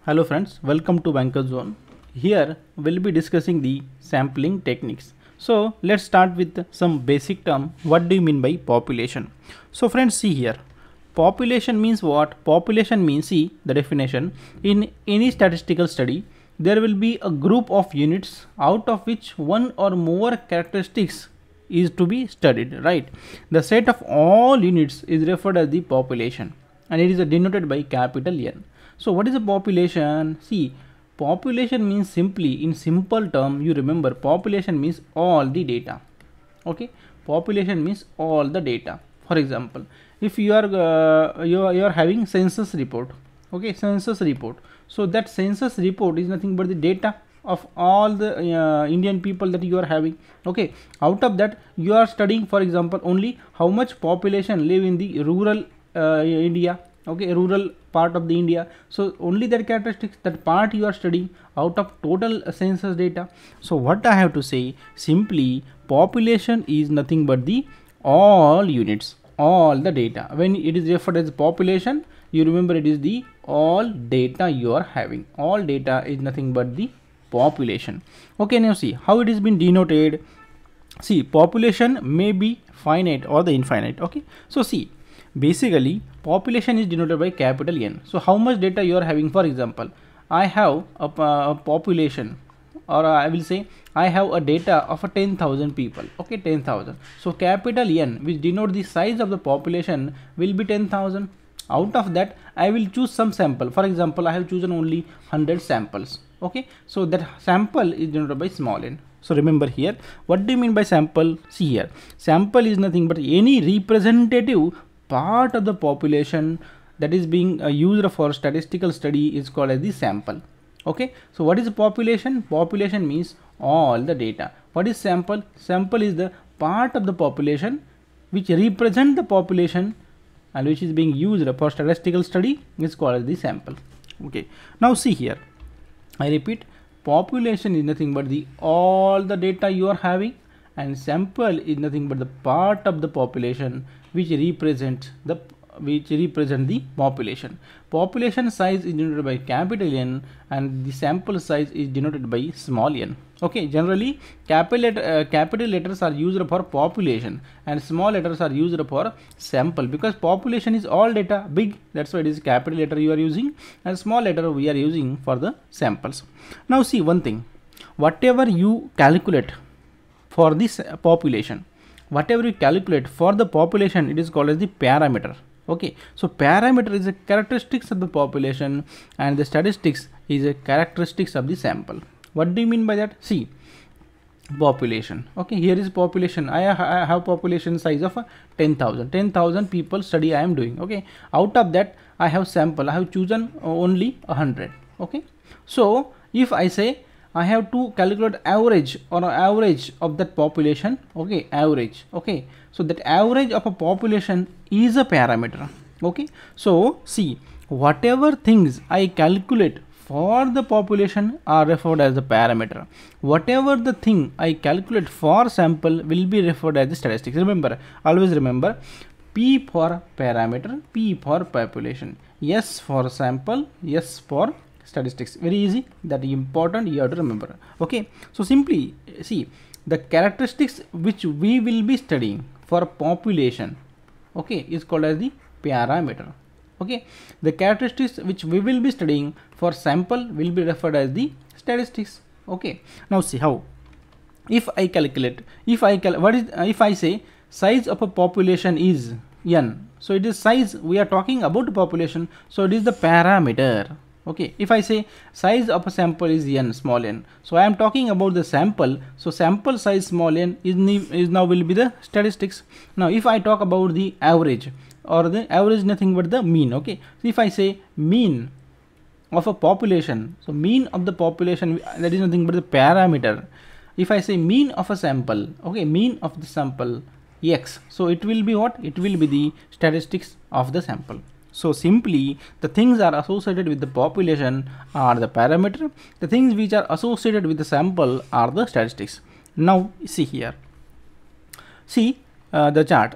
Hello friends, welcome to Banker Zone. Here we'll be discussing the sampling techniques. So let's start with some basic term. What do you mean by population? So friends, see here. Population means what? Population means, see the definition. In any statistical study, there will be a group of units out of which one or more characteristics is to be studied, right? The set of all units is referred as the population, and it is denoted by capital N. So what is a population? See, population means, simply in simple term, you remember population means all the data. Okay, population means all the data. For example, if you are having census report, okay, census report. So that census report is nothing but the data of all the Indian people that you are having. Okay, out of that you are studying, for example, only how much population live in the rural India. Okay, rural part of the India. So only that characteristics, that part you are studying out of total census data. So what I have to say, simply population is nothing but the all units, all the data. When it is referred as population, you remember it is the all data you are having. All data is nothing but the population. Okay, now see how it has been denoted. See, population may be finite or the infinite. Okay, so see, basically population is denoted by capital N. So how much data you are having? For example, I have a population, or I will say I have a data of a 10,000 people. Okay, 10,000. So capital N, which denote the size of the population, will be 10,000. Out of that I will choose some sample. For example, I have chosen only 100 samples. Okay, so that sample is denoted by small n. So remember here, what do you mean by sample? See here, sample is nothing but any representative part of the population that is being used for statistical study is called as the sample. Okay, so what is population? Population means all the data. What is sample? Sample is the part of the population which represent the population and which is being used for statistical study is called as the sample. Okay, now see here, I repeat, population is nothing but the all the data you are having, and sample is nothing but the part of the population which represent the population. Population size is denoted by capital N and the sample size is denoted by small n. Okay, generally capital letters are used for population and small letters are used for sample, because population is all data big, that's why it is capital letter you are using, and small letter we are using for the samples. Now see one thing, whatever you calculate for this population, whatever you calculate for the population, it is called as the parameter. Okay, so parameter is a characteristics of the population and the statistics is a characteristics of the sample. What do you mean by that? See, population. Okay, here is population. I have population size of 10,000. 10,000 people study I am doing. Okay, out of that I have sample. I have chosen only 100. Okay, so if I say I have to calculate average or average of that population. Okay, average. Okay, so that average of a population is a parameter. Okay, so see, whatever things I calculate for the population are referred as the parameter. Whatever the thing I calculate for sample will be referred as the statistics. Remember, always remember, P for parameter, P for population, S for sample, S for statistics. Very easy, that is important, you have to remember. Okay, so simply see the characteristics which we will be studying for population, okay, is called as the parameter. Okay, the characteristics which we will be studying for sample will be referred as the statistics. Okay, now see how, if I calculate, if I say size of a population is n, so it is size, we are talking about population, so it is the parameter. Okay, if I say size of a sample is n, small n, so I am talking about the sample, so sample size small n is now will be the statistics. Now if I talk about the average, or the average nothing but the mean. Okay, so if I say mean of a population, so mean of the population, that is nothing but the parameter. If I say mean of a sample, okay, mean of the sample x, so it will be what? It will be the statistics of the sample. So simply the things are associated with the population are the parameter, the things which are associated with the sample are the statistics. Now see here, see the chart,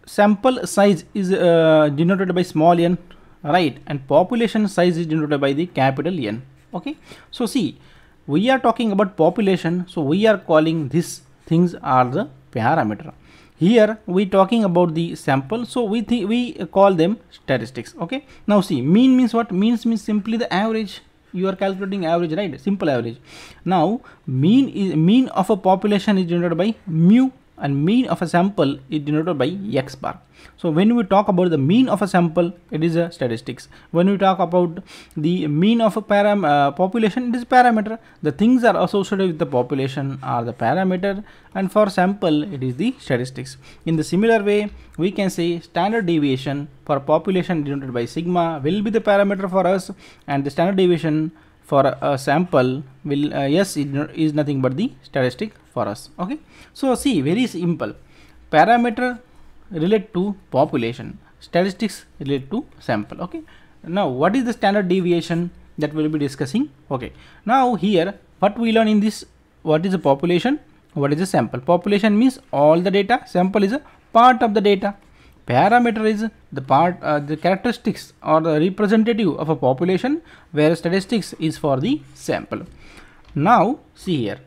sample size is denoted by small n. right? And population size is denoted by the capital N. Okay, so see, we are talking about population, so we are calling these things are the parameter. Here we talking about the sample, so we call them statistics. Okay, now see, mean means what? Means simply the average. You are calculating average, right? Simple average. Now mean of a population is denoted by mu, and mean of a sample is denoted by x bar. So when we talk about the mean of a sample, it is a statistics. When we talk about the mean of a population, it is parameter. The things are associated with the population are the parameter, and for sample it is the statistics. In the similar way, we can say standard deviation for population denoted by sigma will be the parameter for us, and the standard deviation for a sample will yes is nothing but the statistic for us. Okay, so see, very simple. Parameter relate to population, statistics relate to sample. Okay, now what is the standard deviation that we will be discussing? Okay, now here what we learn in this, what is a population, what is a sample? Population means all the data, sample is a part of the data. Parameter is the part, the characteristics or the representative of a population, where statistics is for the sample. Now see here,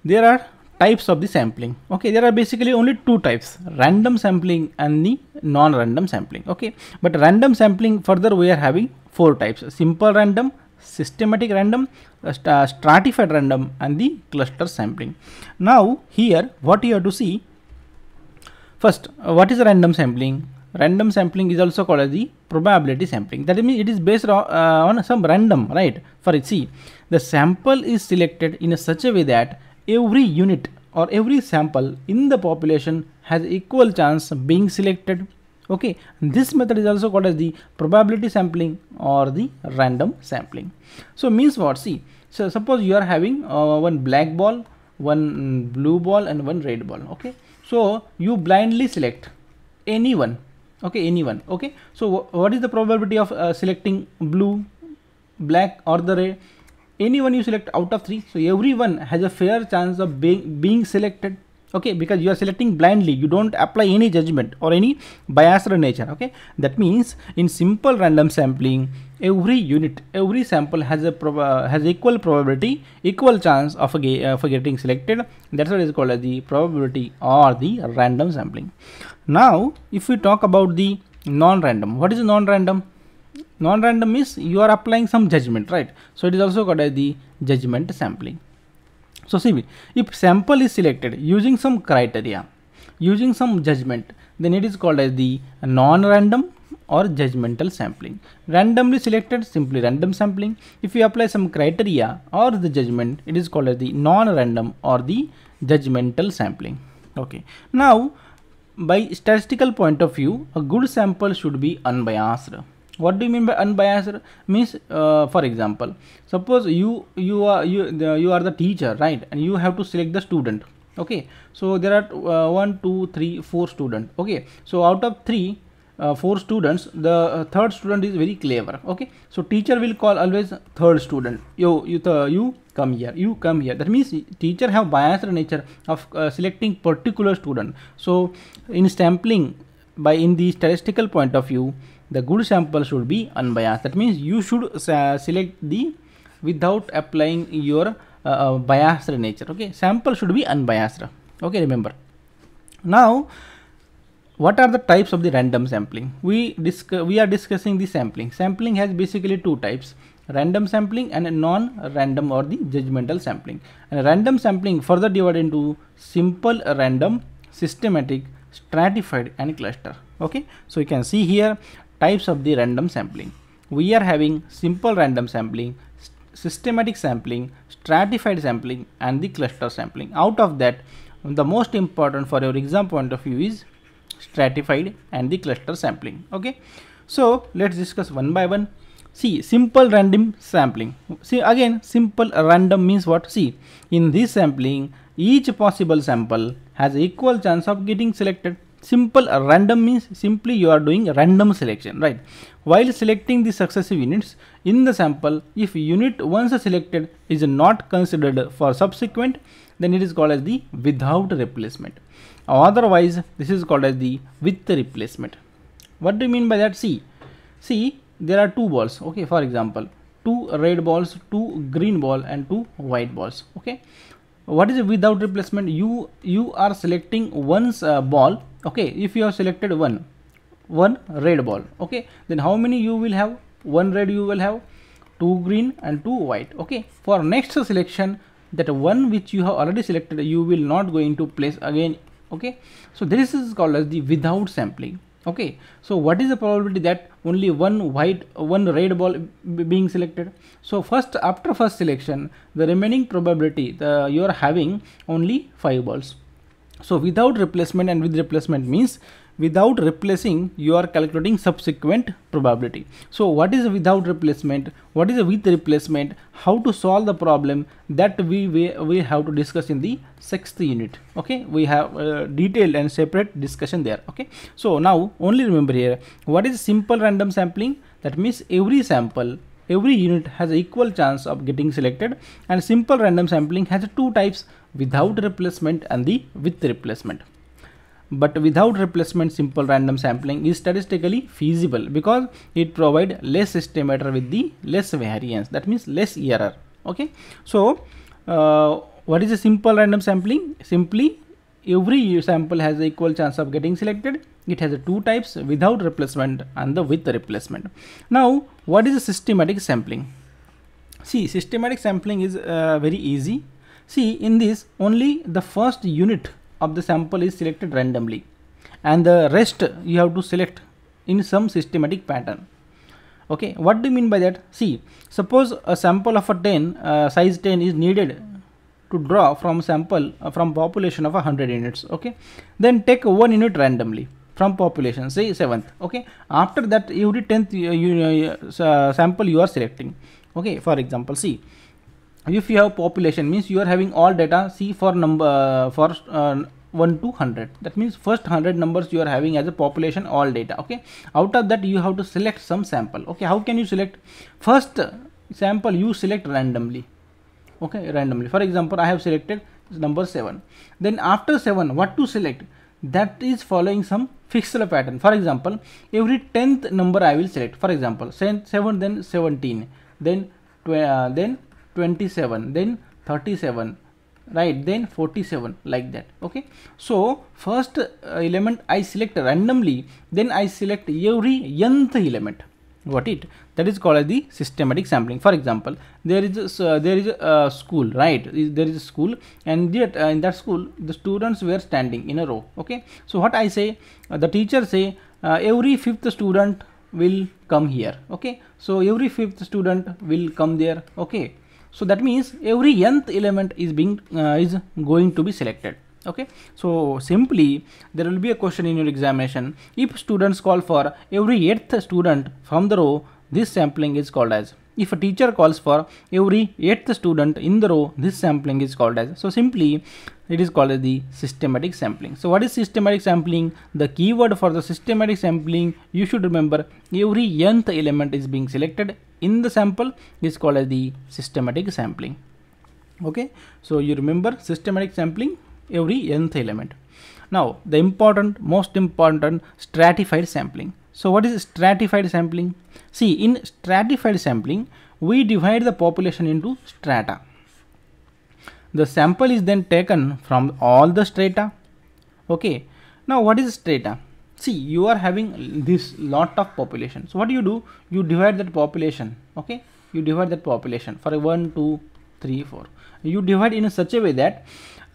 there are types of the sampling. Okay, there are basically only two types, random sampling and the non-random sampling. Okay, but random sampling further we are having four types: simple random, systematic random, stratified random, and the cluster sampling. Now here what you have to see, first, what is random sampling? Random sampling is also called as the probability sampling. That means it is based on some random, right? For it, see, the sample is selected in such a way that every unit or every sample in the population has equal chance of being selected. Okay, this method is also called as the probability sampling or the random sampling. So means what? See, so suppose you are having one black ball, one blue ball, and one red ball. Okay, so you blindly select anyone. Okay, anyone. Okay, so what is the probability of selecting blue, black, or the red? Anyone you select out of three, so everyone has a fair chance of being selected. Okay, because you are selecting blindly, you don't apply any judgment or any biased nature. Okay, that means in simple random sampling, every unit, every sample has a has equal probability, equal chance of getting selected. That's what is called as the probability or the random sampling. Now if we talk about the non-random, what is non-random? Non-random means you are applying some judgment, right? So it is also called as the judgment sampling. So see, if sample is selected using some criteria, using some judgment, then it is called as the non-random or judgmental sampling. Randomly selected, simply random sampling. If you apply some criteria or the judgment, it is called as the non-random or the judgmental sampling. Okay, now by statistical point of view, a good sample should be unbiased. What do you mean by unbiased? Means for example, suppose you are the teacher, right? And you have to select the student. Okay, so there are 1 2 3 4 students. Okay, so out of 4 students, the third student is very clever. Okay, so teacher will call always third student, you come here, you come here. That means teacher have biased nature of selecting particular student. So in sampling, in the statistical point of view, the good sample should be unbiased. That means you should select the without applying your biased nature. Okay, sample should be unbiased. Okay, remember. Now what are the types of the random sampling? We are discussing the sampling. Sampling has basically two types: random sampling and non-random or the judgmental sampling. And random sampling further divided into simple random, systematic, stratified, and cluster. Okay, so you can see here types of the random sampling. We are having simple random sampling, systematic sampling, stratified sampling, and the cluster sampling. Out of that, the most important for your exam point of view is stratified and the cluster sampling. Okay, so let's discuss one by one. See, simple random sampling. See, again, simple random means what? See, in this sampling, each possible sample has equal chance of getting selected. Simple random means simply you are doing random selection, right? While selecting the successive units in the sample, if unit once selected is not considered for subsequent, then it is called as the without replacement. Otherwise, this is called as the with replacement. What do you mean by that? See, see there are two balls, okay, for example, two red balls, two green ball and two white balls, okay. What is without replacement? You are selecting one ball, okay. If you have selected one red ball, okay, then how many you will have? One red you will have, two green and two white, okay. For next selection, that one which you have already selected, you will not going to place again, okay. So this is called as the without sampling, okay. So what is the probability that only one red ball being selected? So after first selection, the remaining probability you are having only 5 balls. So without replacement and with replacement means without replacing you are calculating subsequent probability. So what is without replacement, what is with replacement, how to solve the problem, that we have to discuss in the 6th unit, okay. We have detailed and separate discussion there, okay. So now only remember here, what is simple random sampling? That means every unit has an equal chance of getting selected, and simple random sampling has two types, without replacement and the with replacement. But without replacement simple random sampling is statistically feasible because it provides less estimator with the less variance, that means less error, okay. So what is a simple random sampling? Simply every sample has an equal chance of getting selected. It has two types, without replacement and the with replacement. Now what is a systematic sampling? See, systematic sampling is very easy. See, in this only the first unit of the sample is selected randomly and the rest you have to select in some systematic pattern, okay. What do you mean by that? See, suppose a sample of a 10 size 10 is needed to draw from sample from population of 100 units, okay. Then take one unit randomly from population, say 7th, okay. After that every 10th sample you are selecting, okay. For example, see, if you have population means you are having all data, see, for number 1 to 100, that means first 100 numbers you are having as a population all data, okay. Out of that you have to select some sample, okay. How can you select? First sample you select randomly, okay, randomly. For example, I have selected number 7. Then after 7, what to select? That is following some fixed pattern. For example, every 10th number I will select. For example, 7, then 17, then 27, then 37, right, then 47, like that, okay. So first element I select randomly, then I select every nth element, got it? That is called as the systematic sampling. For example, there is a school, right? There is a school, and yet in that school the students were standing in a row, okay. So what I say, the teacher say every 5th student will come here, okay. So every 5th student will come there, okay. So that means every nth element is going to be selected, okay. So simply there will be a question in your examination, if students call for every 8th student from the row, this sampling is called as. If a teacher calls for every 8th student in the row, this sampling is called as. So simply it is called as the systematic sampling. So what is systematic sampling? The keyword for the systematic sampling, you should remember, every nth element is being selected in the sample is called as the systematic sampling, okay. So you remember systematic sampling, every nth element. Now the most important stratified sampling. So what is stratified sampling? See, in stratified sampling we divide the population into strata. The sample is then taken from all the strata, okay. Now what is strata? See, you are having this lot of population. So what do? You divide that population, okay. You divide that population for 1, 2, 3, 4. You divide in such a way that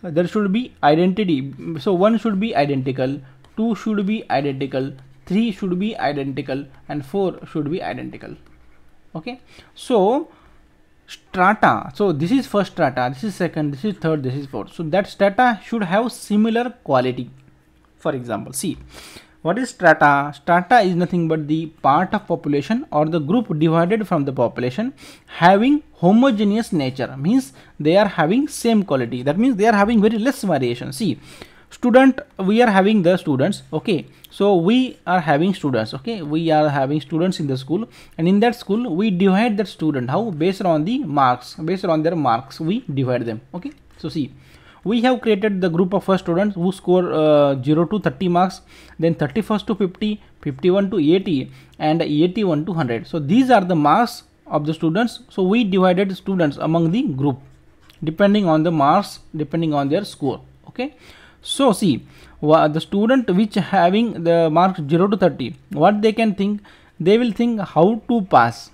there should be identity. So 1 should be identical, 2 should be identical, 3 should be identical, and 4 should be identical, okay. So strata, so this is first strata, this is second, this is third, this is fourth. So that strata should have similar quality. For example, see, what is strata? Strata is nothing but the part of population or the group divided from the population having homogeneous nature, means they are having same quality, that means they are having very less variation. See, student, we are having the students, okay. So we are having students, okay. We are having students in the school, and in that school we divide that student how? Based on the marks, based on their marks we divide them, okay. So see, we have created the group of first students who score 0 to 30 marks, then 31st to 50, 51 to 80, and 81 to 100. So these are the marks of the students. So we divided students among the group depending on the marks, depending on their score. Okay, so see, the student which having the marks 0 to 30, what they can think, they will think how to pass.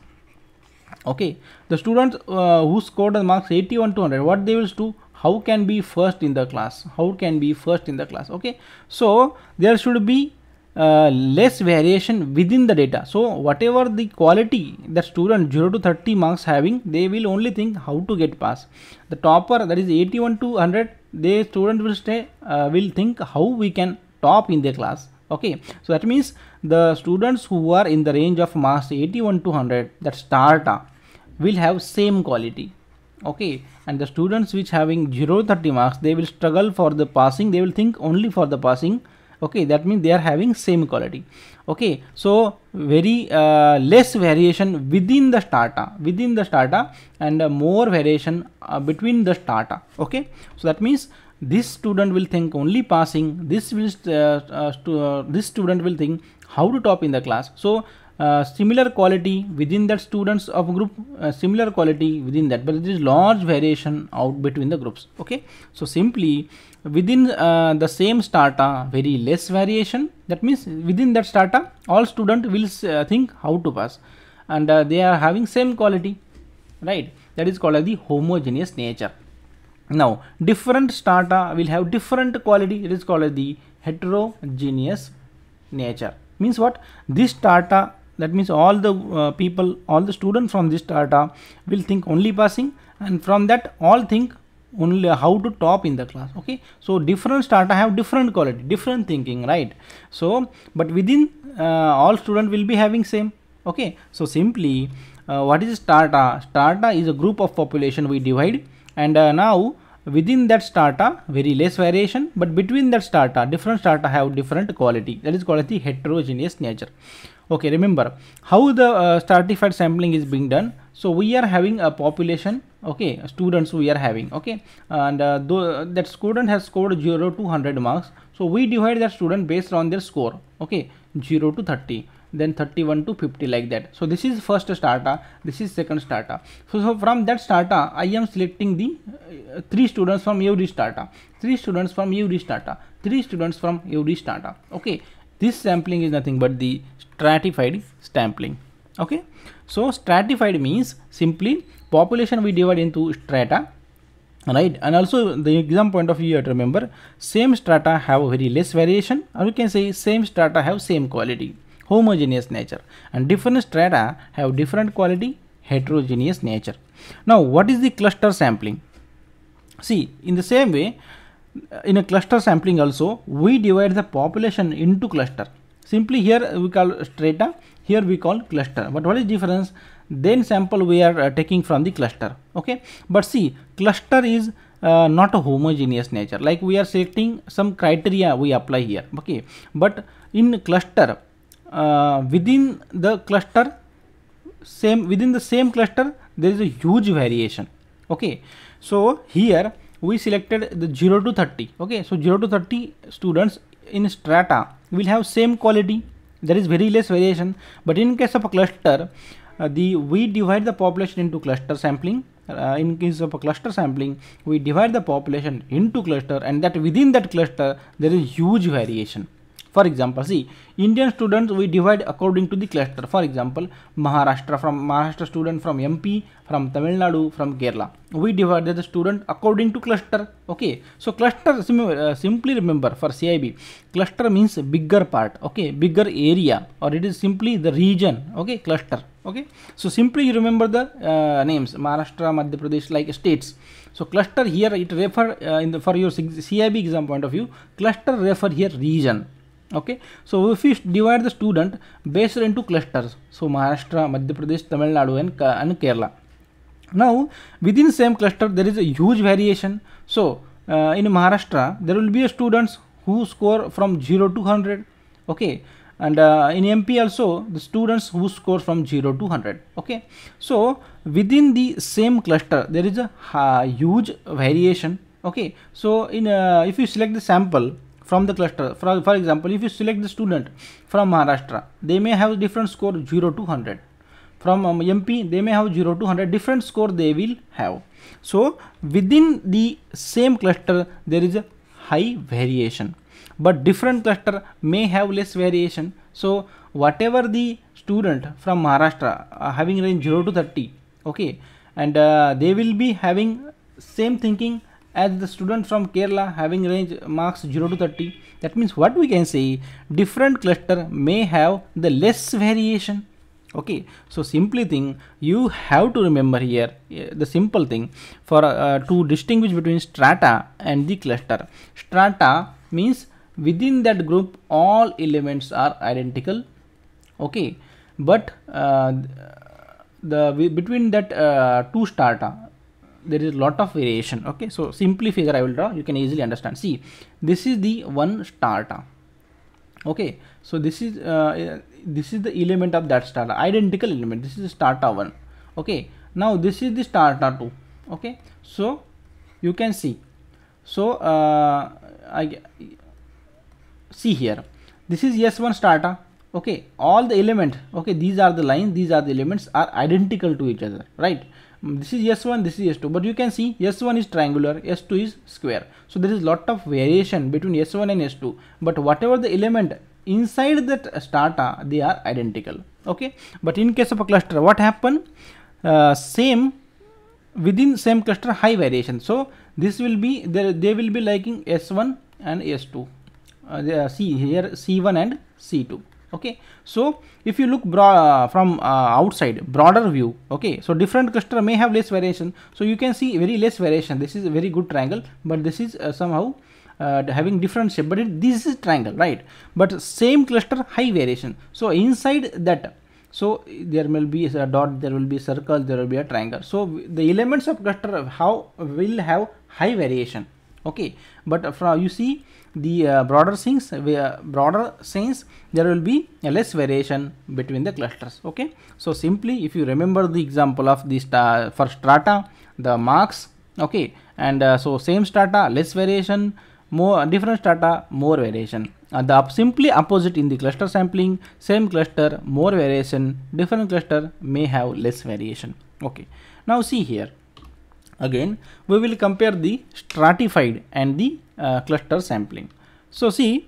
Okay, the students who scored the marks 81 to 100, what they will do, how can be first in the class, how can be first in the class. Okay, so there should be less variation within the data. So whatever the quality that student 0 to 30 marks having, they will only think how to get pass. The topper, that is 81 to 100, the student will think how we can top in the class. Okay, so that means the students who are in the range of marks 81 to 100, that starter, will have same quality. Okay, and the students which having 0 to 30 marks, they will struggle for the passing, they will think only for the passing. Okay, that means they are having same quality. Okay, so very less variation within the strata, and more variation between the strata. Okay, so that means this student will think only passing, this student will think how to top in the class. So similar quality within that students of group, similar quality within that, but there is large variation out between the groups. Okay, so simply within the same strata, very less variation. That means within that strata, all student will think how to pass, and they are having same quality, right? That is called as the homogeneous nature. Now different strata will have different quality. It is called as the heterogeneous nature. Means what? This strata, that means all the people, all the students from this strata will think only passing, and from that all think only how to top in the class. Okay, so different strata have different quality, different thinking, right? So but within all students will be having same. Okay, so simply what is strata? Strata is a group of population we divide, and now within that strata very less variation, but between that strata, different strata have different quality. That is called the heterogeneous nature. Okay, remember how the stratified sampling is being done. So we are having a population, okay, students we are having, okay, and that student has scored 0 to 100 marks. So we divide that student based on their score. Okay, 0 to 30, then 31 to 50, like that. So this is first strata, this is second strata. So from that strata I am selecting the 3 students from every strata, 3 students from every strata, 3 students from every strata. Okay, this sampling is nothing but the stratified sampling. Okay, so stratified means simply population we divide into strata, right? And also the exam point of view, you have to remember same strata have very less variation, or you can say same strata have same quality, homogeneous nature, and different strata have different quality, heterogeneous nature. Now what is the cluster sampling? See, in the same way, in a cluster sampling also we divide the population into cluster. Simply here we call strata, here we call cluster. But what is difference? Then sample we are taking from the cluster. Okay, but see, cluster is not a homogeneous nature. Like we are selecting some criteria we apply here. Okay, but in cluster, within the cluster, within the same cluster there is a huge variation. Okay, so here we selected the 0 to 30. Okay, so 0 to 30 students in strata will have same quality, there is very less variation. But in case of a cluster, we divide the population into cluster sampling. In case of a cluster sampling, we divide the population into cluster, and that within that cluster there is huge variation. For example, see, Indian students we divide according to the cluster. For example, Maharashtra student from MP, from Tamil Nadu, from Kerala. We divided the student according to cluster. Okay, so cluster, simply remember for CAIIB, cluster means bigger part. Okay, bigger area, or it is simply the region. Okay, cluster. Okay, so simply you remember the names Maharashtra, Madhya Pradesh, like states. So cluster here it refer for your CAIIB exam point of view, cluster refer here region. Okay, so if we divide the student based into clusters, so Maharashtra, Madhya Pradesh, Tamil Nadu, and Kerala. Now within same cluster there is a huge variation. So in Maharashtra there will be a students who score from 0 to 100. Okay, and in MP also the students who score from 0 to 100. Okay, so within the same cluster there is a huge variation. Okay, so in if you select the sample from the cluster, for example, if you select the student from Maharashtra, they may have different score 0 to 100. From MP, they may have 0 to 100, different score they will have. So within the same cluster there is a high variation, but different cluster may have less variation. So whatever the student from Maharashtra having range 0 to 30, okay, and they will be having same thinking as the student from Kerala having range marks 0 to 30. That means what we can say, different cluster may have the less variation. Okay, so simply thing you have to remember here, the simple thing for to distinguish between strata and the cluster. Strata means within that group all elements are identical, okay, but between that two strata there is a lot of variation. Okay, so simply figure I will draw, you can easily understand. See, this is the one strata. Okay, so this is the element of that strata, identical element. This is strata 1. Okay, now this is the strata 2. Okay, so you can see, so I see here, this is S1 strata. Okay, all the element, okay, these are the lines, these are the elements are identical to each other, right? This is S1, this is S2, but you can see S1 is triangular, S2 is square. So there is lot of variation between S1 and S2, but whatever the element inside that strata, they are identical. Okay, but in case of a cluster, what happen? Same within same cluster, high variation. So this will be there, they will be liking S1 and S2. See here C1 and C2. Okay, so if you look from outside, broader view, okay, so different cluster may have less variation. So you can see very less variation. This is a very good triangle, but this is somehow having different shape, but this is triangle, right? But same cluster, high variation. So inside that, so there will be a dot, there will be a circle, there will be a triangle. So the elements of cluster will have high variation. Okay, but from you see the broader sense, there will be a less variation between the clusters. Okay, so simply if you remember the example of this for strata, the marks, okay, and so same strata, less variation, more different strata, more variation. The simply opposite in the cluster sampling, same cluster, more variation, different cluster may have less variation. Okay, now see here, again we will compare the stratified and the cluster sampling. So see,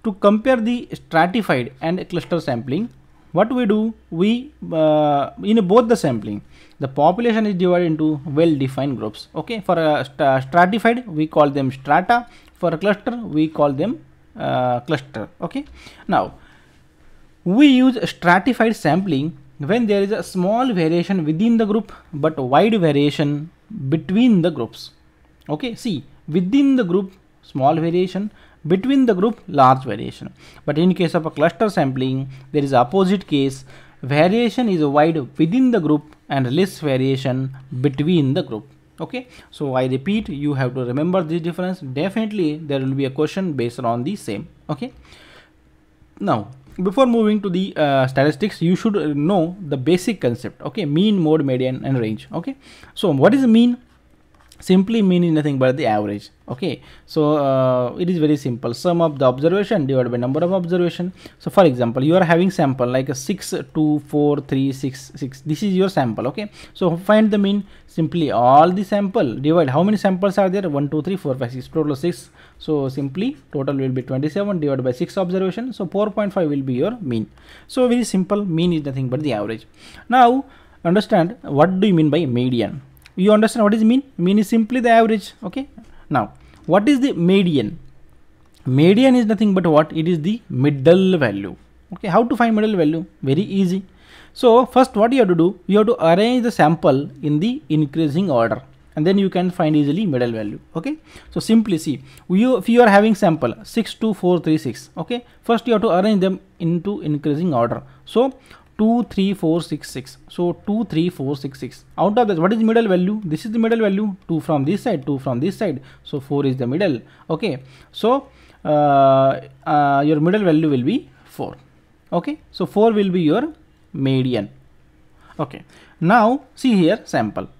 to compare the stratified and cluster sampling, what we do, we in both the sampling, the population is divided into well defined groups. Okay, for a stratified we call them strata, for a cluster we call them cluster. Okay, now we use stratified sampling when there is a small variation within the group but wide variation between the groups. Okay, see, within the group small variation, between the group large variation. But in case of a cluster sampling, there is opposite case, variation is wide within the group and less variation between the group. Okay, so I repeat, you have to remember this difference. Definitely there will be a question based on the same. Okay, now before moving to the statistics, you should know the basic concept. Okay, mean, mode, median and range. Okay, so what is mean? Simply mean is nothing but the average. Okay, so it is very simple, sum of the observation divided by number of observation. So for example, you are having sample like a 6 2 4 3 6 6, this is your sample. Okay, so find the mean, simply all the sample divide, how many samples are there, 1 2 3 4 5 6, total 6. So simply total will be 27 divided by 6 observation, so 4.5 will be your mean. So very simple, mean is nothing but the average. Now understand what do you mean by median. You understand what is mean? Mean is simply the average. Okay, now what is the median? Median is nothing but what? It is the middle value. Okay, how to find middle value? Very easy. So first what you have to do, you have to arrange the sample in the increasing order, and then you can find easily middle value. Okay, so simply see, if you are having sample 6 2 4 3 6, okay, first you have to arrange them into increasing order. So 2 3 4 6 6, so 2 3 4 6 6. Out of this, what is middle value? This is the middle value, 2 from this side, 2 from this side, so 4 is the middle. Okay, so your middle value will be 4. Okay, so 4 will be your median. Okay, now see here sample.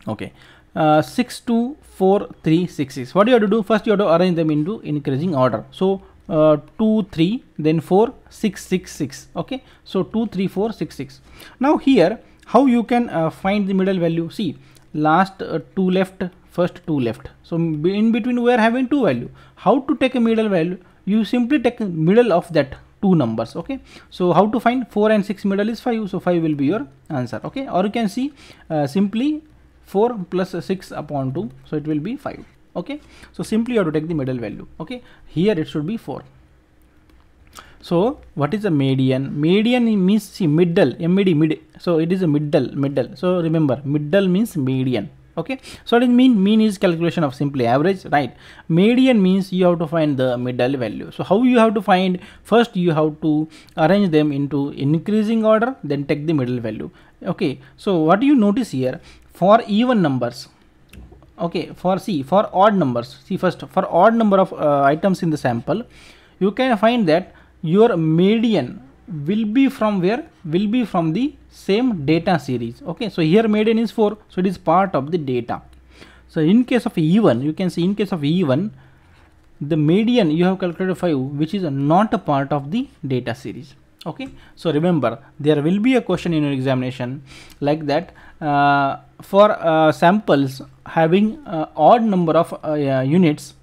Okay, 6, 2, 4, 3, 6, 6. What you have to do? First you have to arrange them into increasing order. So 2, 3, then 4, 6, 6, 6. Okay, so 2, 3, 4, 6, 6. Now here how you can find the middle value? See, last 2 left, first 2 left. So in between we are having 2 value. How to take a middle value? You simply take a middle of that 2 numbers. Okay, so how to find 4 and 6 middle is 5, so 5 will be your answer. Okay, or you can see simply 4 plus 6 upon 2, so it will be 5. Okay, so simply you have to take the middle value. Okay, here it should be 4. So what is a median? Median means, see, middle, mid, so it is a middle. So remember, middle means median. Okay, so what is mean? Mean is calculation of simply average, right? Median means you have to find the middle value. So how you have to find? First you have to arrange them into increasing order, then take the middle value. Okay, so what do you notice here? For even numbers, okay, for odd numbers, see, first for odd number of items in the sample, you can find that your median will be from where? Will be from the same data series. Okay, so here median is 4, so it is part of the data. So in case of even, you can see in case of even, the median you have calculated 5, which is not a part of the data series. Okay, so remember, there will be a question in your examination like that. For samples having odd number of units,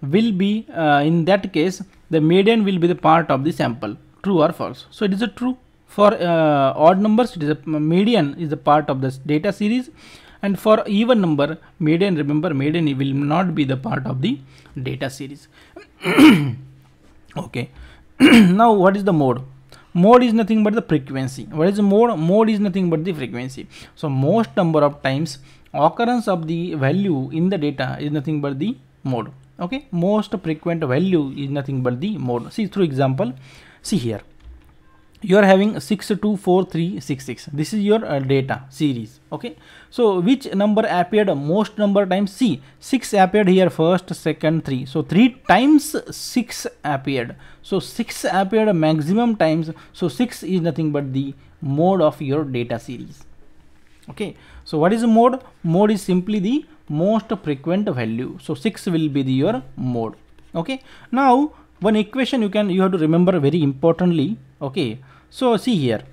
will be in that case the median will be the part of the sample. True or false? So it is a true. For odd numbers, it is a median is a part of the data series, and for even number, median, remember, median will not be the part of the data series. Okay. Now what is the mode? Mode is nothing but the frequency. What is the mode? Mode is nothing but the frequency. So most number of times occurrence of the value in the data is nothing but the mode. Okay, most frequent value is nothing but the mode. See, through example, see here, you are having 6, 2, 4, 3, 6, 6. This is your data series. Okay, so which number appeared most number times? See, 6 appeared here first, second, 3. So 3 times 6 appeared. So 6 appeared maximum times. So 6 is nothing but the mode of your data series. Okay, so what is the mode? Mode is simply the most frequent value. So 6 will be your mode. Okay, now one equation you have to remember very importantly. Okay, so see here,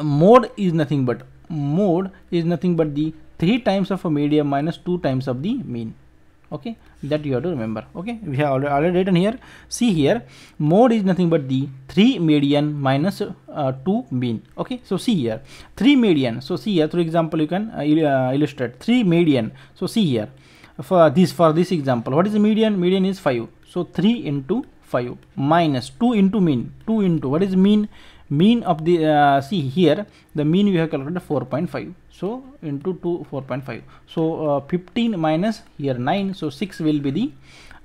mode is nothing but the 3 times of a median minus 2 times of the mean. Okay, that you have to remember. Okay, we have already written here. See here, mode is nothing but the 3 median minus 2 mean. Okay, so see here, 3 median. So see here, through example, you can illustrate 3 median. So see here, for this example, what is the median? Median is 5. So 3 into 5 minus 2 into mean. 2 into what is mean? Mean of the see here, the mean we have calculated 4.5. So into 2, 4.5. So 15 minus here 9. So 6 will be the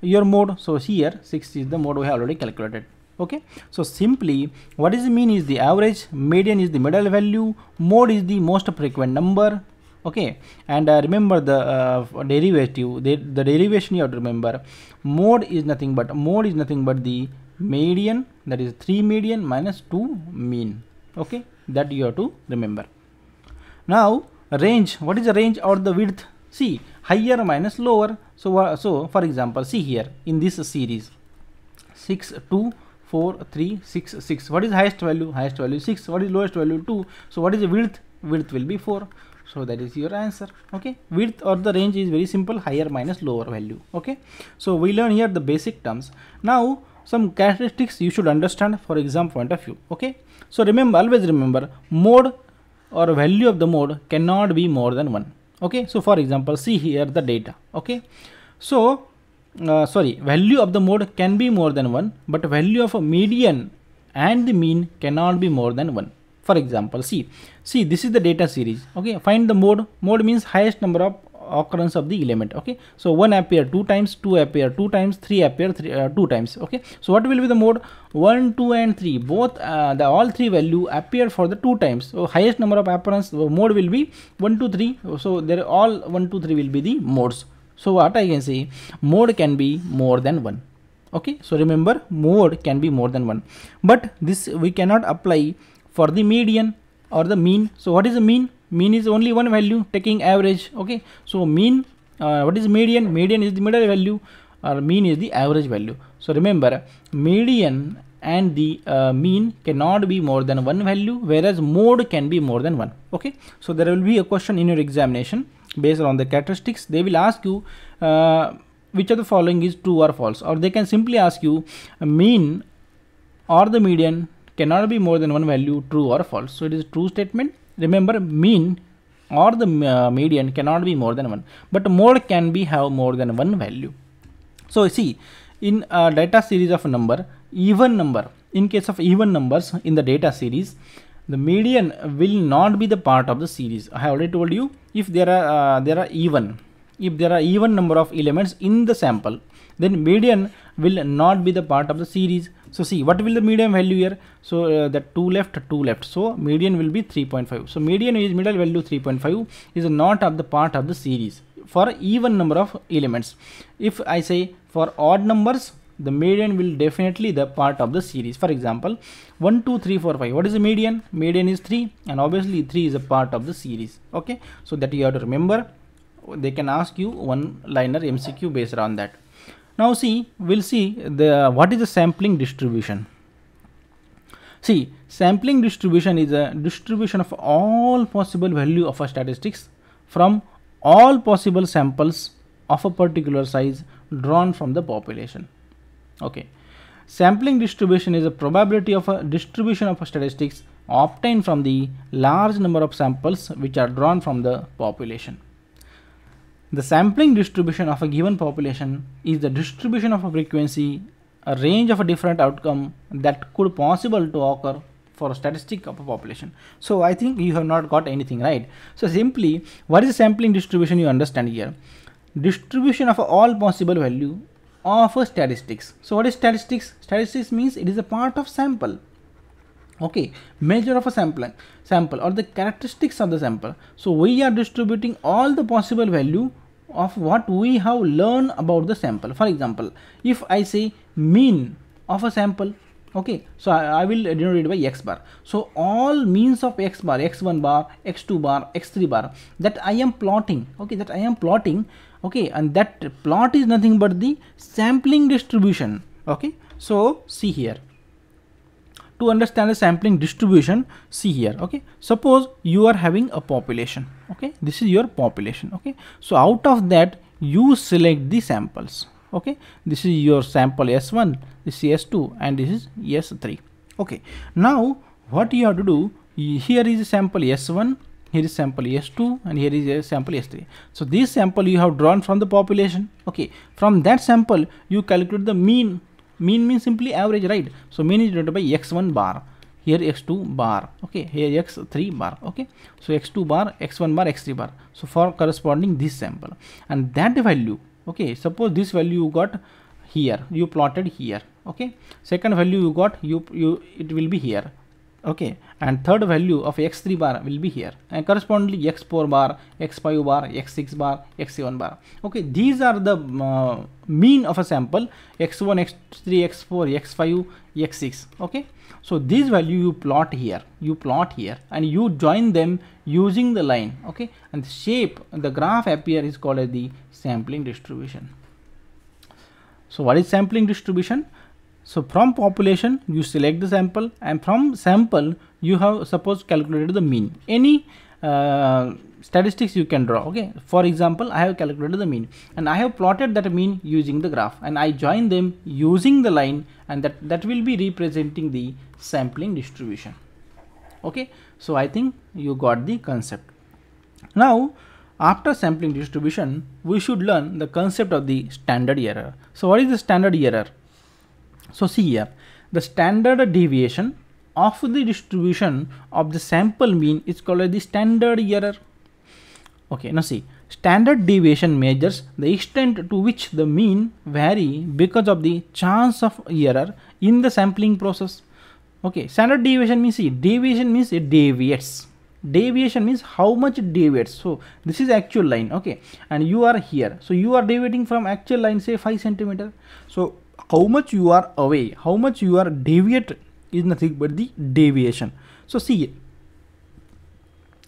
your mode. So here 6 is the mode we have already calculated. Okay, so simply what is the mean is the average, median is the middle value, mode is the most frequent number. Okay, and remember the derivative, the derivation you have to remember. Mode is nothing but the median, that is 3 median minus 2 mean. Okay, that you have to remember. Now range, what is the range or the width? See, higher minus lower. So for example, see here in this series, 6, 2, 4, 3, 6, 6. What is highest value? Highest value 6. What is lowest value? 2. So what is the width? Width will be 4. So that is your answer. Okay, width or the range is very simple, higher minus lower value. Okay, so we learn here the basic terms. Now some characteristics you should understand for exam point of view. Okay, so remember, always remember, mode or value of the mode cannot be more than 1. Okay, so for example, see here the data. Okay, so value of the mode can be more than 1, but value of a median and the mean cannot be more than 1. For example, see this is the data series. Okay, find the mode. Mode means highest number of occurrence of the element. Okay, so 1 appear 2 times, 2 appear 2 times, 3 appear 2 times. Okay, so what will be the mode? 1, 2 and 3, both all 3 value appear for the 2 times. So highest number of appearance mode will be 1, 2, 3. So there all 1, 2, 3 will be the modes. So what I can say, mode can be more than 1. Okay, so remember, mode can be more than 1, but this we cannot apply for the median or the mean. So what is the mean? Mean is only one value taking average. Okay, so mean, what is median? Median is the middle value, or mean is the average value. So remember, median and the mean cannot be more than one value, whereas mode can be more than one. Okay, so there will be a question in your examination based on the characteristics. They will ask you which of the following is true or false, or they can simply ask you mean or the median cannot be more than one value, true or false. So it is a true statement. Remember, mean or the median cannot be more than one, but mode can be have more than one value. So see, in a data series of number, even number, in case of even numbers in the data series, the median will not be the part of the series. I have already told you, if there are even number of elements in the sample, then median will not be the part of the series. So see, what will the median value here? So the 2 left. So median will be 3.5. So median is middle value 3.5 is not of the part of the series for even number of elements. If I say for odd numbers, the median will definitely the part of the series. For example, 1, 2, 3, 4, 5. What is the median? Median is 3, and obviously 3 is a part of the series. Okay, so that you have to remember. They can ask you one liner MCQ based on that. Now see, we'll see what is the sampling distribution. See, sampling distribution is a distribution of all possible value of a statistics from all possible samples of a particular size drawn from the population. Okay, sampling distribution is a probability of a distribution of a statistics obtained from the large number of samples which are drawn from the population. The sampling distribution of a given population is the distribution of a frequency, a range of a different outcome that could possible to occur for a statistic of a population. So I think you have not got anything right. So simply, what is sampling distribution? You understand here, distribution of all possible value of a statistics. So what is statistics? Statistics means it is a part of sample. Okay, measure of a sample or the characteristics of the sample. So we are distributing all the possible value of what we have learned about the sample. For example, if I say mean of a sample, okay, so I will denote it by x bar. So all means of x bar, x1 bar, x2 bar, x3 bar, that I am plotting. Okay, that I am plotting. Okay, and that plot is nothing but the sampling distribution. Okay, so see here, to understand the sampling distribution, see here. Okay, suppose you are having a population. Okay, this is your population. Okay, so out of that you select the samples. Okay, this is your sample S1, this is S2, and this is S3. Okay, now what you have to do, here is a sample S1, here is sample S2, and here is a sample S3. So this sample you have drawn from the population. Okay, from that sample you calculate the mean. Mean means simply average, right? So mean is denoted by x1 bar, here x2 bar, okay, here x3 bar. Okay, so x2 bar, x1 bar, x3 bar. So for corresponding this sample, and that value, okay, suppose this value you got here, you plotted here. Okay, second value you got, it will be here. Okay, and third value of x3 bar will be here, and correspondingly x4 bar, x5 bar, x6 bar, x7 bar. Okay, these are the mean of a sample, x1, x3, x4, x5, x6. Okay, so this value you plot here, and you join them using the line. Okay, and the shape, the graph appear is called as the sampling distribution. So what is sampling distribution? So from population you select the sample, and from sample you have suppose calculated the mean. Any statistics you can draw. Okay, for example, I have calculated the mean and I have plotted that mean using the graph, and I join them using the line, and that will be representing the sampling distribution. Okay, so I think you got the concept. Now after sampling distribution we should learn the concept of the standard error. So what is the standard error? So see here, the standard deviation of the distribution of the sample mean is called the standard error. Okay, now see, standard deviation measures the extent to which the mean vary because of the chance of error in the sampling process. Okay, standard deviation means, see, deviation means it deviates. Deviation means how much it deviates. So this is actual line, okay, and you are here, so you are deviating from actual line, say 5 centimeter. So how much you are away, how much you are deviate is nothing but the deviation. So see,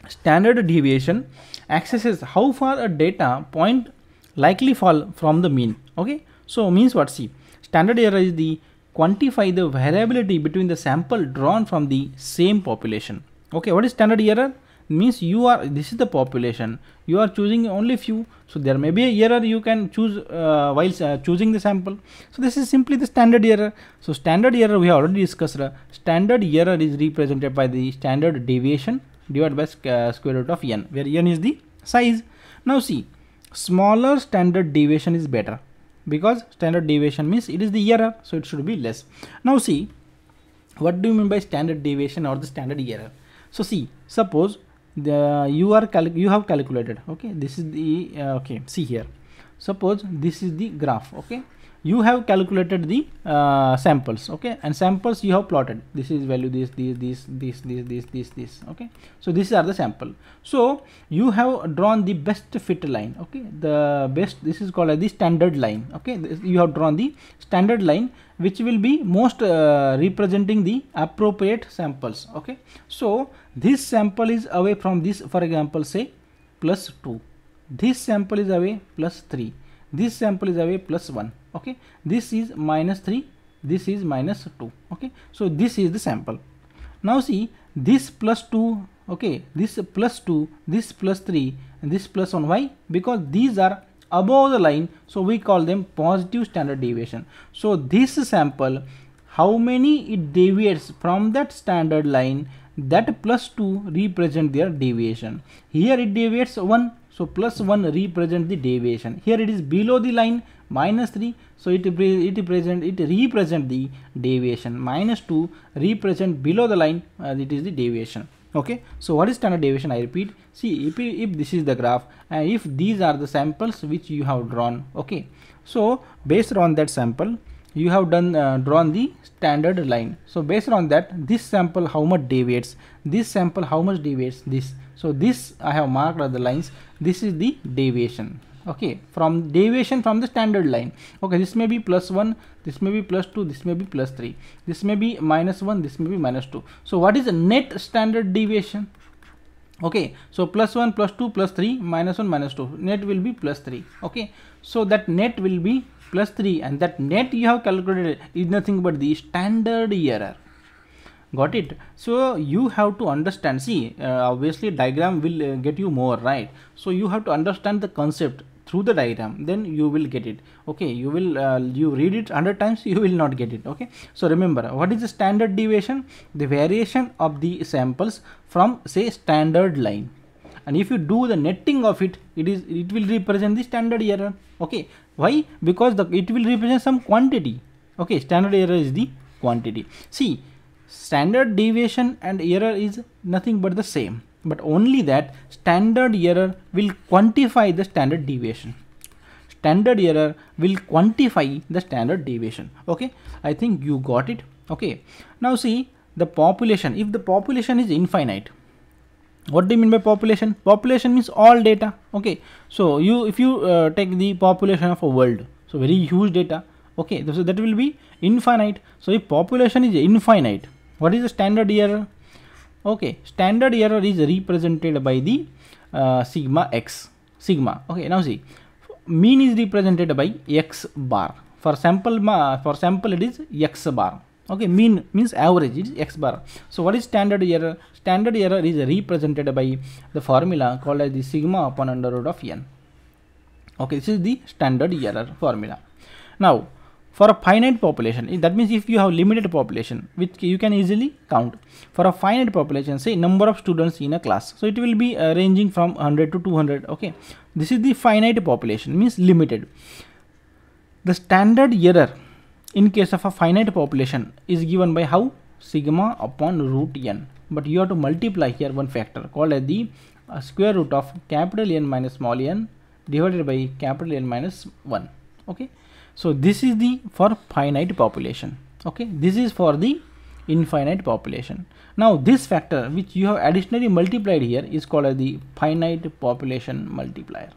Standard deviation accesses how far a data point likely fall from the mean. Okay, so means what? See, standard error is the quantify the variability between the sample drawn from the same population. Okay, what is standard error? Means this is the population, you are choosing only few, so there may be a error you can choose while choosing the sample. So this is simply the standard error. So standard error we have already discussed. Standard error is represented by the standard deviation divided by square root of n, where n is the size. Now see, smaller standard deviation is better, because standard deviation means it is the error, so it should be less. Now see, what do you mean by standard deviation or the standard error? So see, suppose you have calculated, okay, this is the okay, see here, suppose this is the graph, okay, you have calculated the samples, okay, and samples you have plotted, this is value this, okay, so these are the sample. So you have drawn the best fit line, okay, the best, this is called as the standard line, okay, you have drawn the standard line which will be most representing the appropriate samples, okay. So this sample is away from this, for example say +2, this sample is away +3, this sample is away +1, okay, this is -3, this is -2, okay. So this is the sample. Now see, this +2, okay, this +2, this +3 and this +1, why? Because these are above the line, so we call them positive standard deviation. So this sample, how many it deviates from that standard line, that +2 represent their deviation. Here it deviates 1, so +1 represent the deviation. Here it is below the line -3, so it represent the deviation. -2 represent below the line, it is the deviation. Okay, so what is standard deviation? I repeat, see, if this is the graph and if these are the samples which you have drawn, okay, so based on that sample you have done drawn the standard line. So based on that, this sample how much deviates, this sample how much deviates, this, so this I have marked as the lines, this is the deviation, okay, from deviation from the standard line. Okay, this may be +1, this may be +2, this may be +3, this may be -1, this may be -2. So what is the net standard deviation? Okay, so +1, +2, +3, -1, -2, net will be +3, okay. So that net will be +3, and that net you have calculated is nothing but the standard error. Got it? So you have to understand, see, obviously diagram will get you more, right? So you have to understand the concept through the diagram, then you will get it. Okay, you will you read it 100 times, you will not get it. Okay, so remember, what is the standard deviation? The variation of the samples from say standard line, and if you do the netting of it, it will represent the standard error. Okay, why? Because it will represent some quantity. Okay, standard error is the quantity. See, standard deviation and error is nothing but the same, but only that standard error will quantify the standard deviation. Standard error will quantify the standard deviation. Okay, I think you got it. Okay, now see the population. If the population is infinite, what do you mean by population? Population means all data. Okay, so if you take the population of a world, so very huge data. Okay, so that will be infinite. So if population is infinite, what is the standard error? Okay, standard error is represented by the sigma x, sigma. Okay, now see, mean is represented by x bar. For sample it is x bar. Okay, mean means average, it is x bar. So what is standard error? Standard error is represented by the formula called as the sigma upon under root of n. Okay, this is the standard error formula. Now for a finite population, that means if you have limited population which you can easily count, for a finite population, say number of students in a class, so it will be ranging from 100 to 200. Okay, this is the finite population, means limited. The standard error in case of a finite population is given by how? Sigma upon root n, but you have to multiply here one factor called as the square root of capital N minus small n divided by capital N minus 1. Okay, so this is the for finite population. Okay, this is for the infinite population. Now this factor which you have additionally multiplied here is called as the finite population multiplier.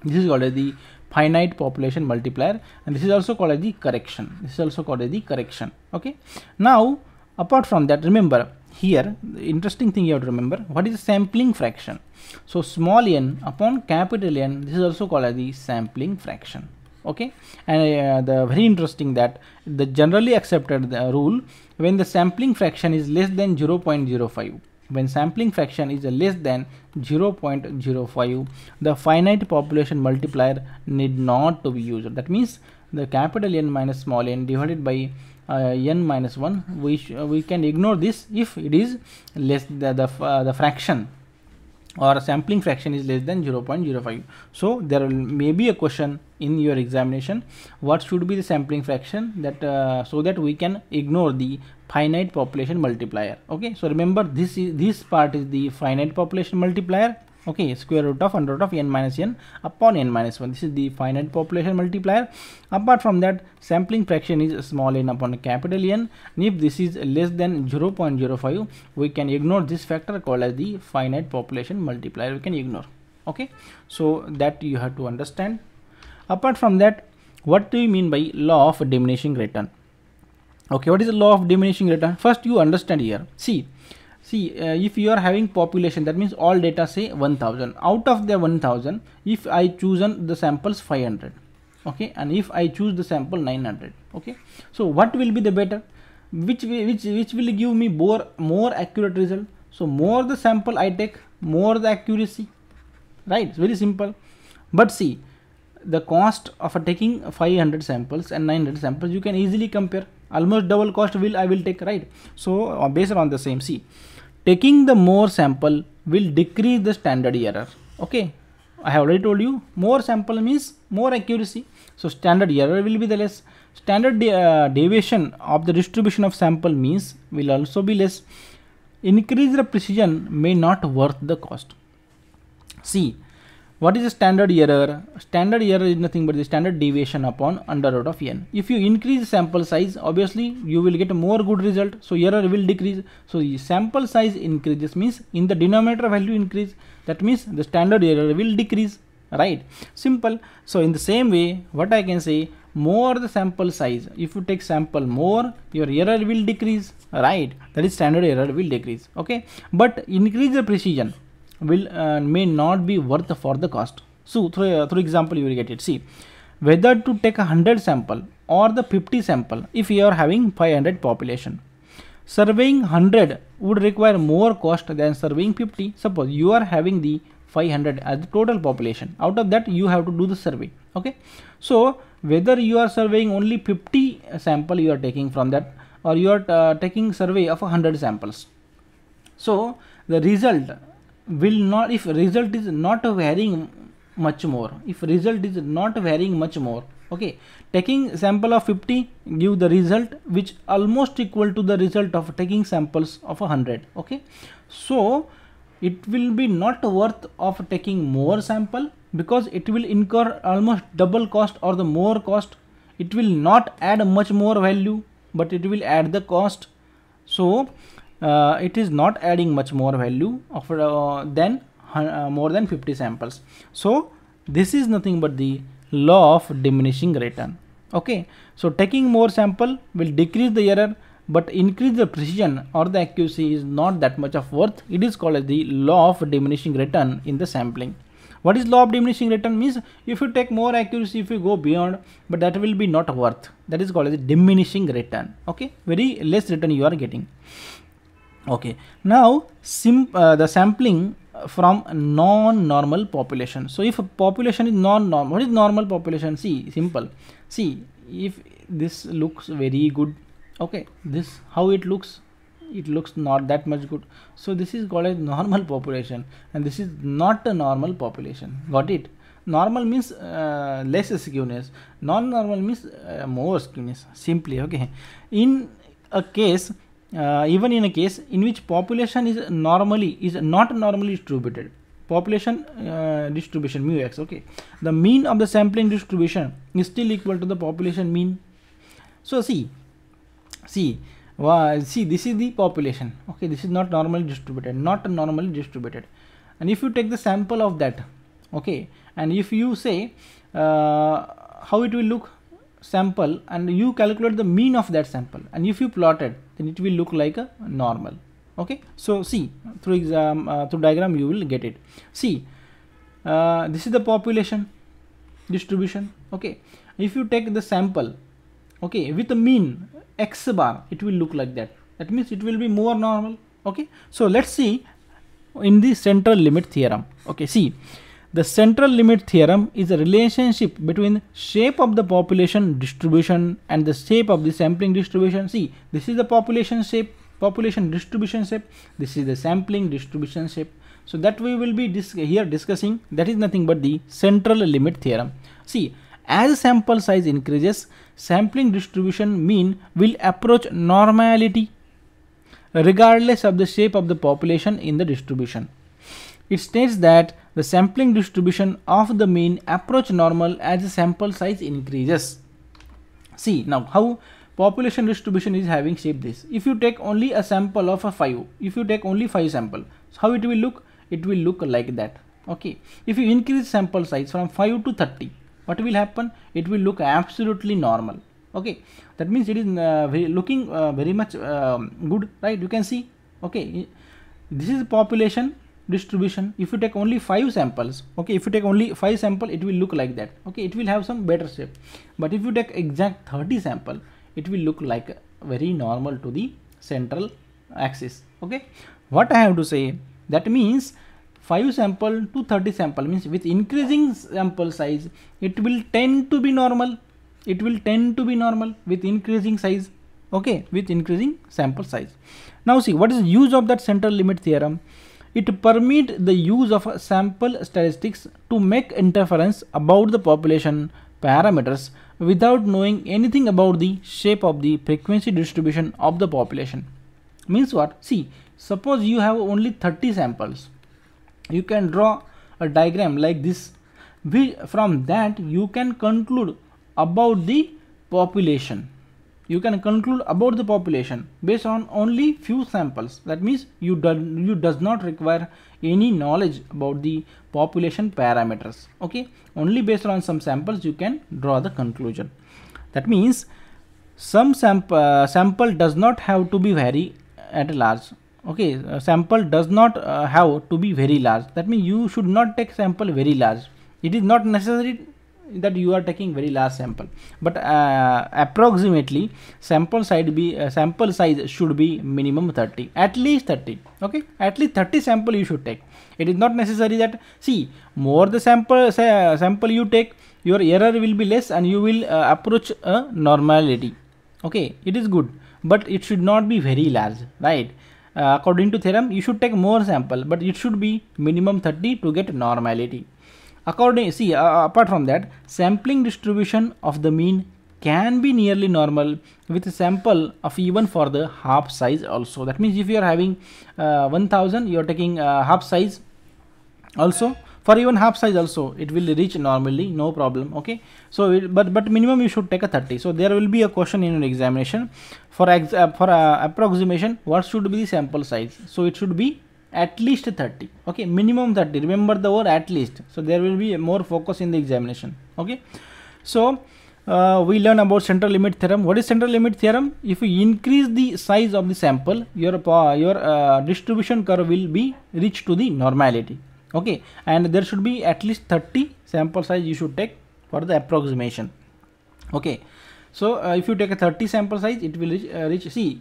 This is called as the finite population multiplier, and this is also called as the correction. This is also called as the correction. Okay, now apart from that, remember here the interesting thing you have to remember, what is the sampling fraction? So small n upon capital N, this is also called as the sampling fraction. Okay, and the very interesting that the generally accepted rule, when the sampling fraction is less than 0.05, when sampling fraction is less than 0.05, the finite population multiplier need not to be used. That means the capital N minus small n divided by n minus 1, we can ignore this if it is less the fraction or sampling fraction is less than 0.05. So there may be a question in your examination, what should be the sampling fraction, that so that we can ignore the finite population multiplier. Okay, so remember this part is the finite population multiplier. Okay, square root of under root of n minus n upon n minus 1, this is the finite population multiplier. Apart from that, sampling fraction is small n upon capital N, and if this is less than 0.05, we can ignore this factor called as the finite population multiplier, we can ignore. Okay, so that you have to understand. Apart from that, what do you mean by law of diminishing return? Okay, what is the law of diminishing return? First you understand here. See, if you are having population, that means all data say 1000. Out of the 1000, if I chosen the samples 500, okay, and if I choose the sample 900, okay, so what will be the better? Which will give me more accurate result? So more the sample I take, more the accuracy, right? It's very simple. But see, the cost of taking 500 samples and 900 samples, you can easily compare. Almost double cost I will take, right? So based on the same, see, taking the more sample will decrease the standard error. Okay, I have already told you, more sample means more accuracy, so standard error will be the less. Standard deviation of the distribution of sample means will also be less. Increased precision may not worth the cost. See, what is the standard error? Standard error is nothing but the standard deviation upon under root of n. If you increase sample size, obviously you will get a more good result, so error will decrease. So the sample size increases means in the denominator value increase, that means the standard error will decrease, right? Simple. So in the same way, what I can say, more the sample size, if you take sample more, your error will decrease, right? That is standard error will decrease. Okay, but increase the precision will may not be worth for the cost. So through example you will get it. See, whether to take 100 sample or the 50 sample, if you are having 500 population, surveying 100 would require more cost than surveying 50. Suppose you are having the 500 as the total population, out of that you have to do the survey. Okay, so whether you are surveying only 50 sample you are taking from that, or you are taking survey of 100 samples, so the result will not, if result is not varying much more, okay, taking sample of 50 give the result which almost equal to the result of taking samples of 100. Okay, so it will be not worth of taking more sample, because it will incur almost double cost or the more cost. It will not add much more value, but it will add the cost. So it is not adding much more value of than more than 50 samples. So this is nothing but the law of diminishing return. Okay, so taking more sample will decrease the error, but increase the precision or the accuracy is not that much of worth. It is called as the law of diminishing return in the sampling. What is law of diminishing return? Means if you take more accuracy, if you go beyond, but that will be not worth. That is called as diminishing return. Okay, very less return you are getting. Okay, now the sampling from non-normal population. So if a population is non-normal, what is normal population? See, simple. See, if this looks very good, okay, this how it looks not that much good, so this is called as normal population, and this is not a normal population. Got it? Normal means less skewness, non-normal means more skewness, simply. Okay, in a case even in a case in which population is not normally distributed, population distribution mu x, okay, the mean of the sampling distribution is still equal to the population mean. So see, this is the population. Okay, this is not normally distributed, and if you take the sample of that, okay, and if you say how it will look, sample, and you calculate the mean of that sample, and if you plot it, then it will look like a normal. Okay, so see, through diagram you will get it. See, this is the population distribution. Okay, if you take the sample, okay, with the mean x bar, it will look like that. That means it will be more normal. Okay, so let's see in the central limit theorem. Okay, see, the central limit theorem is a relationship between shape of the population distribution and the shape of the sampling distribution. See, this is the population shape, population distribution shape. This is the sampling distribution shape. So that we will be here discussing. That is nothing but the central limit theorem. See, as sample size increases, sampling distribution mean will approach normality regardless of the shape of the population in the distribution. It states that the sampling distribution of the mean approach normal as the sample size increases. See now how population distribution is having shape this. If you take only a sample of a 5, if you take only 5 sample, so how it will look? It will look like that. Okay, if you increase sample size from 5 to 30, what will happen? It will look absolutely normal. Okay, that means it is looking very much good, right? You can see. Okay, this is population distribution. If you take only 5 samples, okay, if you take only 5 sample, it will look like that. Okay, it will have some better shape. But if you take exact 30 sample, it will look like very normal to the central axis. Okay, what I have to say, that means 5 sample to 30 sample means with increasing sample size, it will tend to be normal. It will tend to be normal with increasing size. Okay, with increasing sample size. Now see, what is the use of that central limit theorem? It permits the use of sample statistics to make inference about the population parameters without knowing anything about the shape of the frequency distribution of the population. Means what? See, suppose you have only 30 samples. You can draw a diagram like this. From that you can conclude about the population. You can conclude about the population based on only few samples. That means you does not require any knowledge about the population parameters. Okay, only based on some samples you can draw the conclusion. That means some sample does not have to be very at large. Okay, sample does not have to be very large. That means you should not take sample very large. It is not necessary that you are taking very large sample, but approximately sample size should be minimum 30, at least 30. Okay, at least 30 sample you should take. It is not necessary that, see, more the sample you take, your error will be less and you will approach a normality. Okay, it is good, but it should not be very large, right? According to theorem, you should take more sample, but it should be minimum 30 to get normality. Apart from that, sampling distribution of the mean can be nearly normal with a sample of even for the half size also. That means if you are having 1000, you are taking half size also. For even half size also, it will reach normally, no problem. Okay, so but minimum you should take a 30. So there will be a question in an examination for approximation. What should be the sample size? So it should be at least 30. Okay, minimum 30. Remember the word at least. So there will be more focus in the examination. Okay, so we learn about central limit theorem. What is central limit theorem? If you increase the size of the sample, your distribution curve will be reach to the normality. Okay, and there should be at least 30 sample size you should take for the approximation. Okay, so if you take a 30 sample size, it will reach. See,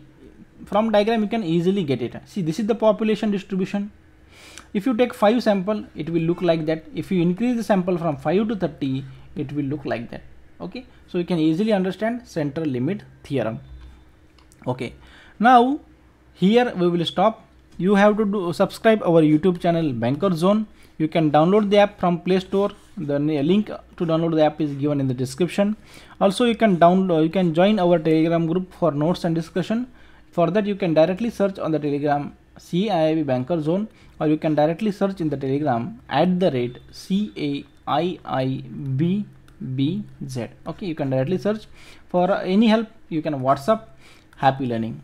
from diagram you can easily get it. See, this is the population distribution. If you take 5 sample, it will look like that. If you increase the sample from 5 to 30, it will look like that. Okay, so you can easily understand central limit theorem. Okay, now here we will stop. You have to subscribe our YouTube channel Banker Zone. You can download the app from Play Store. The link to download the app is given in the description. Also, you can join our Telegram group for notes and discussion. For that, you can directly search on the Telegram CAIIB Banker Zone, or you can directly search in the Telegram @CAIIBBZ. Okay, you can directly search. For any help, you can WhatsApp. Happy learning.